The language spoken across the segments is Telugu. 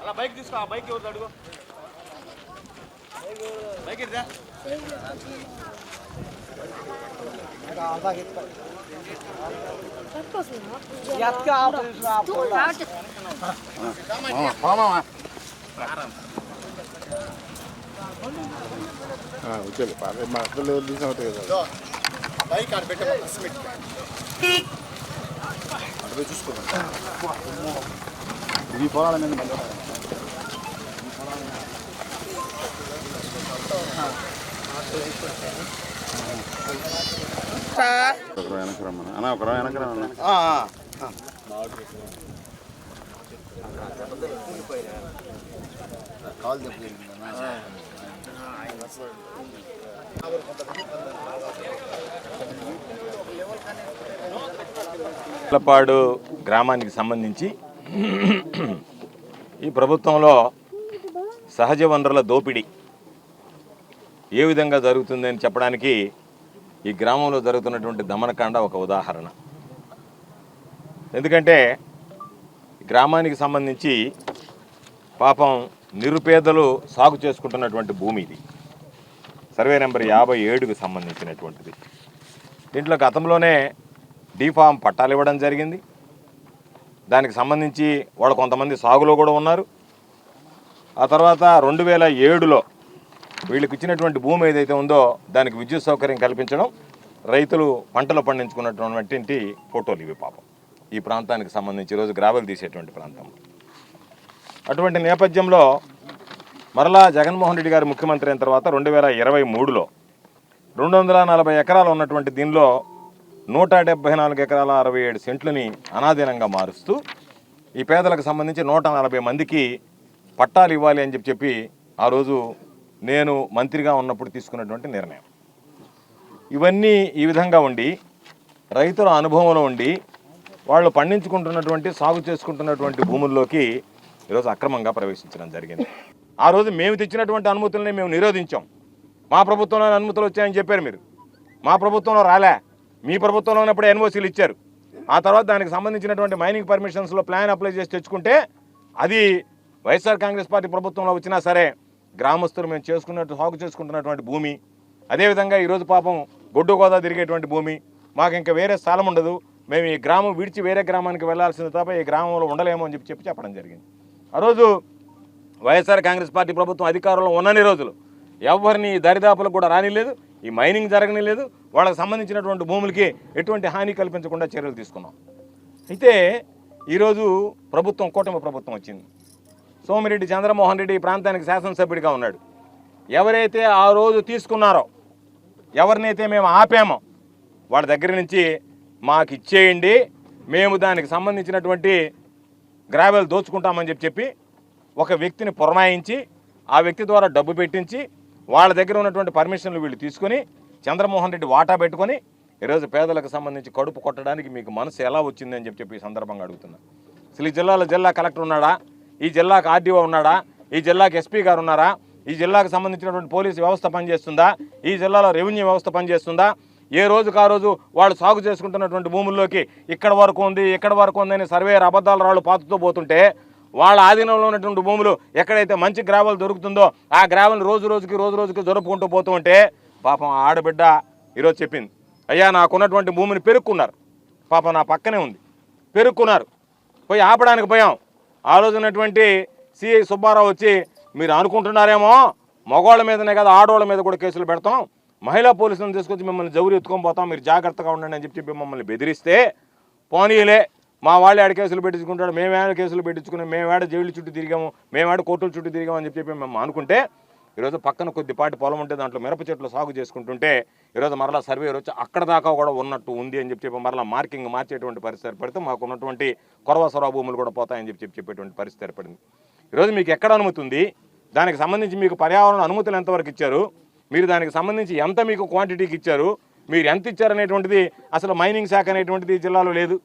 అలా బైక్ తీసుకో, ఆ బైక్ ఎవరు అడుగు, బైక్ ఇద్దా. వచ్చేది మా అక్కలు తీసిన అవుతాయి కదా, బైక్ ఆడ పెట్టే అటు చూసుకుంటాం. ఇది పొలాల మీద వెనక రమ్మన్నా అన్న, ఒక వెనక రమ్మన్నా. పాడు గ్రామానికి సంబంధించి ఈ ప్రభుత్వంలో సహజ వనరుల దోపిడీ ఏ విధంగా జరుగుతుందని చెప్పడానికి ఈ గ్రామంలో జరుగుతున్నటువంటి దమనకాండ ఒక ఉదాహరణ. ఎందుకంటే గ్రామానికి సంబంధించి పాపం నిరుపేదలు సాగు చేసుకుంటున్నటువంటి భూమి ఇది. సర్వే నెంబర్ 57కు సంబంధించినటువంటిది. దీంట్లో గతంలోనే డీఫామ్ పట్టాలు ఇవ్వడం జరిగింది. దానికి సంబంధించి వాళ్ళు కొంతమంది సాగులో కూడా ఉన్నారు. ఆ తర్వాత 2007లో వీళ్ళకి ఇచ్చినటువంటి భూమి ఏదైతే ఉందో దానికి విద్యుత్ సౌకర్యం కల్పించడం, రైతులు పంటలు పండించుకున్నటువంటి ఫోటోలు ఇవి పాపం ఈ ప్రాంతానికి సంబంధించి ఈరోజు గ్రావెల్ తీసేటువంటి ప్రాంతం. అటువంటి నేపథ్యంలో మరలా జగన్మోహన్ రెడ్డి గారు ముఖ్యమంత్రి అయిన తర్వాత 2023లో 240 ఎకరాలు ఉన్నటువంటి దీనిలో 174 ఎకరాల 67 సెంట్లని అనాధీనంగా మారుస్తూ ఈ పేదలకు సంబంధించి 140 మందికి పట్టాలు ఇవ్వాలి అని చెప్పి ఆ రోజు నేను మంత్రిగా ఉన్నప్పుడు తీసుకున్నటువంటి నిర్ణయం. ఇవన్నీ ఈ విధంగా ఉండి రైతుల అనుభవంలో ఉండి వాళ్ళు పండించుకుంటున్నటువంటి సాగు చేసుకుంటున్నటువంటి భూముల్లోకి ఈరోజు అక్రమంగా ప్రవేశించడం జరిగింది. ఆ రోజు మేము తెచ్చినటువంటి అనుమతుల్ని మేము నిరోధించాం. మా ప్రభుత్వంలోనే అనుమతులు వచ్చాయని చెప్పారు మీరు. మా ప్రభుత్వంలో రాలే, మీ ప్రభుత్వంలో ఉన్నప్పుడు ఎన్ఓసీలు ఇచ్చారు. ఆ తర్వాత దానికి సంబంధించినటువంటి మైనింగ్ పర్మిషన్స్లో ప్లాన్ అప్లై చేసి తెచ్చుకుంటే అది వైఎస్ఆర్ కాంగ్రెస్ పార్టీ ప్రభుత్వంలో వచ్చినా సరే గ్రామస్తులు మేము సాగు చేసుకుంటున్నటువంటి భూమి, అదేవిధంగా ఈరోజు పాపం గొడ్డు గోదా తిరిగేటువంటి భూమి, మాకు ఇంకా వేరే స్థలం ఉండదు, మేము ఈ గ్రామం విడిచి వేరే గ్రామానికి వెళ్లాల్సింది తప్ప ఈ గ్రామంలో ఉండలేము అని చెప్పడం జరిగింది. ఆ రోజు వైఎస్ఆర్ కాంగ్రెస్ పార్టీ ప్రభుత్వం అధికారంలో ఉన్నన్ని రోజులు ఎవరిని దరిదాపులకు కూడా రానిలేదు, ఈ మైనింగ్ జరగనిలేదు, వాళ్ళకి సంబంధించినటువంటి భూములకి ఎటువంటి హాని కల్పించకుండా చర్యలు తీసుకున్నాం. అయితే ఈరోజు ప్రభుత్వం కూటమి ప్రభుత్వం వచ్చింది. సోమిరెడ్డి చంద్రమోహన్ రెడ్డి ఈ ప్రాంతానికి శాసనసభ్యుడిగా ఉన్నాడు. ఎవరైతే ఆ రోజు తీసుకున్నారో, ఎవరినైతే మేము ఆపామో వాళ్ళ దగ్గర నుంచి మాకు ఇచ్చేయండి, మేము దానికి సంబంధించినటువంటి గ్రావెల్ దోచుకుంటామని చెప్పి ఒక వ్యక్తిని పురమాయించి ఆ వ్యక్తి ద్వారా డబ్బు పెట్టించి వాళ్ళ దగ్గర ఉన్నటువంటి పర్మిషన్లు వీళ్ళు తీసుకొని చంద్రమోహన్ రెడ్డి వాటా పెట్టుకొని ఈరోజు పేదలకు సంబంధించి కడుపు కొట్టడానికి మీకు మనసు ఎలా వచ్చిందని చెప్పి ఈ సందర్భంగా అడుగుతున్నా. అసలు ఈ జిల్లాలో జిల్లా కలెక్టర్ ఉన్నాడా, ఈ జిల్లాకు ఆర్డీఓ ఉన్నాడా, ఈ జిల్లాకు ఎస్పీ గారు ఉన్నారా, ఈ జిల్లాకు సంబంధించినటువంటి పోలీసు వ్యవస్థ పనిచేస్తుందా, ఈ జిల్లాలో రెవెన్యూ వ్యవస్థ పనిచేస్తుందా? ఏ రోజుకు ఆ రోజు వాళ్ళు సాగు చేసుకుంటున్నటువంటి భూముల్లోకి ఇక్కడ వరకు ఉంది ఇక్కడ వరకు ఉందని సర్వేయర్ అబద్ధాల రాళ్ళు పాతుతూ పోతుంటే వాళ్ళ ఆధీనంలో ఉన్నటువంటి భూములు ఎక్కడైతే మంచి గ్రావెల్ దొరుకుతుందో ఆ గ్రావెల్ రోజు రోజుకి జరుపుకుంటూ పోతూ ఉంటే పాపం ఆడబిడ్డ ఈరోజు చెప్పింది, అయ్యా నాకున్నటువంటి భూమిని పెరుక్కున్నారు, పాపం నా పక్కనే ఉంది, పెరుక్కున్నారు, పోయి ఆపడానికి పోయాం. ఆ రోజు ఉన్నటువంటి సిఐ సుబ్బారావు వచ్చి మీరు అనుకుంటున్నారేమో మగవాళ్ళ మీదనే కదా ఆడవాళ్ళ మీద కూడా కేసులు పెడతాం, మహిళా పోలీసులను తీసుకొచ్చి మిమ్మల్ని జౌరి ఎత్తుకొని పోతాం, మీరు జాగ్రత్తగా ఉండండి అని చెప్పి మమ్మల్ని బెదిరిస్తే పోనీలే మా వాళ్ళు ఆడ కేసులు పెట్టించుకుంటాడు, మేమేడ కేసులు పెట్టించుకున్నాం, మేమేడ జైలు చుట్టూ తిరిగాము, మేమేడ కోర్టుల చుట్టూ తిరిగాము అని చెప్పి మేము అనుకుంటే ఈరోజు పక్కన కొద్దిపాటి పొలం ఉంటే దాంట్లో మిరప చెట్లు సాగు చేసుకుంటుంటే ఈరోజు మరలా సర్వేయర్ వచ్చి అక్కడ దాకా కూడా ఉన్నట్టు ఉంది అని చెప్పి మరలా మార్కింగ్ మార్చేటువంటి పరిస్థితి ఏర్పడితే మాకు ఉన్నటువంటి కొరవసరా భూములు కూడా పోతాయని చెప్పేటువంటి పరిస్థితి ఏర్పడింది. ఈరోజు మీకు ఎక్కడ అనుమతి ఉంది, దానికి సంబంధించి మీకు పర్యావరణ అనుమతులు ఎంతవరకు ఇచ్చారు, మీరు దానికి సంబంధించి ఎంత మీకు క్వాంటిటీకి ఇచ్చారు, మీరు ఎంత ఇచ్చారనేటువంటిది అసలు మైనింగ్ శాఖ అనేటువంటిది జిల్లాలో లేదు.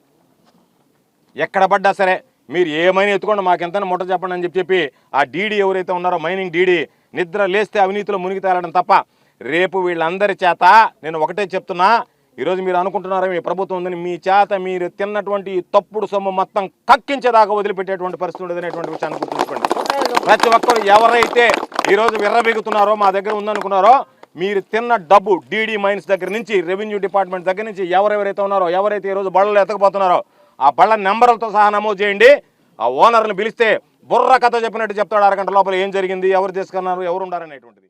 ఎక్కడ పడ్డా సరే మీరు ఏమైనా ఎత్తుకోండి మాకెంత ముట్ట చెప్పండి అని చెప్పి ఆ డీడీ ఎవరైతే ఉన్నారో మైనింగ్ డీడీ నిద్ర లేస్తే అవినీతిలో మునిగి తేలడం తప్ప రేపు వీళ్ళందరి చేత నేను ఒకటే చెప్తున్నా, ఈరోజు మీరు అనుకుంటున్నారా మీ ప్రభుత్వం ఉందని, మీ చేత మీరు తిన్నటువంటి తప్పుడు సొమ్ము మొత్తం కక్కించేదాకా వదిలిపెట్టేటువంటి పరిస్థితి ఉండదు అనేటువంటి విషయాన్ని గుర్తుంచుకోండి. ప్రతి ఒక్కరు ఎవరైతే ఈరోజు విర్రబీగుతున్నారో మా దగ్గర ఉందనుకున్నారో మీరు తిన్న డబ్బు డీడీ మైన్స్ దగ్గర నుంచి రెవెన్యూ డిపార్ట్మెంట్ దగ్గర నుంచి ఎవరెవరైతే ఉన్నారో ఎవరైతే ఈరోజు బళ్ళలో ఎత్తకపోతున్నారో ఆ బళ్ళ నెంబర్లతో సహా నమోదు చేయండి. ఆ ఓనర్ని పిలిస్తే బుర్ర కథ చెప్పినట్టు చెప్తాడు, అరగంట లోపల ఏం జరిగింది, ఎవరు తీసుకున్నారు, ఎవరు ఉండారనేటువంటిది.